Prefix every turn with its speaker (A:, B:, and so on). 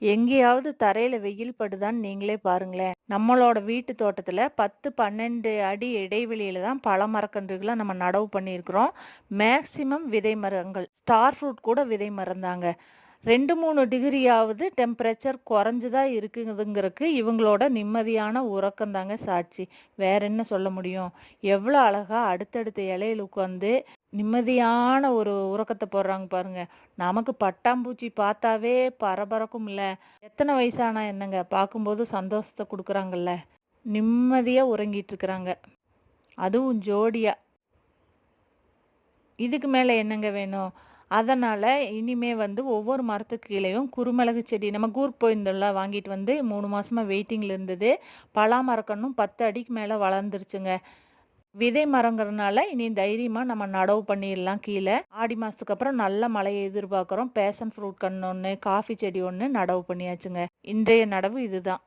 A: எங்கேயாவது தரையில வெயில் படுதான்னு நீங்களே பாருங்களேன். நம்மளோட வீட்டு தோட்டத்துல 10, 12 அடி இடைவெளியில தான் பழ மரக்கன்றுகள நம்ம நடவு பண்ணியிருக்கிறோம். மேக்ஸிமம் விதை மரங்கள். ஸ்டார் ஃப்ரூட் கூட விதை மரம் தாங்க. 2, 3 டிகிரியாவது டெம்பரேச்சர் குறைஞ்சு தான் இருக்குதுங்கிறக்கு இவங்களோட நிம்மதியான உறக்கம் தாங்க சாட்சி. வேற என்ன சொல்ல முடியும்? எவ்வளோ அழகா அடுத்தடுத்த இலையில உட்காந்து நிம்மதியான ஒரு உறக்கத்த போடுறாங்க பாருங்க. நமக்கு பட்டாம்பூச்சி பார்த்தாவே பரபரக்கும்ல. எத்தன வயசானா என்னங்க? பார்க்கும்போது சந்தோஷத்த குடுக்குறாங்கல்ல. நிம்மதியா உறங்கிட்டு இருக்கிறாங்க. அதுவும் ஜோடியா. இதுக்கு மேல என்னங்க வேணும்? அதனால இனிமே வந்து ஒவ்வொரு மரத்துக்கு கீழயும் குறுமிளகு செடி நம்ம கூர்க் போயிருந்தோம்ல வாங்கிட்டு வந்து 3 மாசமா வெயிட்டிங்ல இருந்தது. பலா மரக்கன்னும் 10 அடிக்கு மேல வளர்ந்துருச்சுங்க. விதை மரங்கிறனால இனி தைரியமா நம்ம நடவு பண்ணிடலாம் கீழ. ஆடி மாசத்துக்கு அப்புறம் நல்ல மழைய எதிர்பார்க்குறோம். பேஷன் ஃப்ரூட் கன்னு 1, காஃபி செடி 1 நடவு பண்ணியாச்சுங்க. இன்றைய நடவு இதுதான்.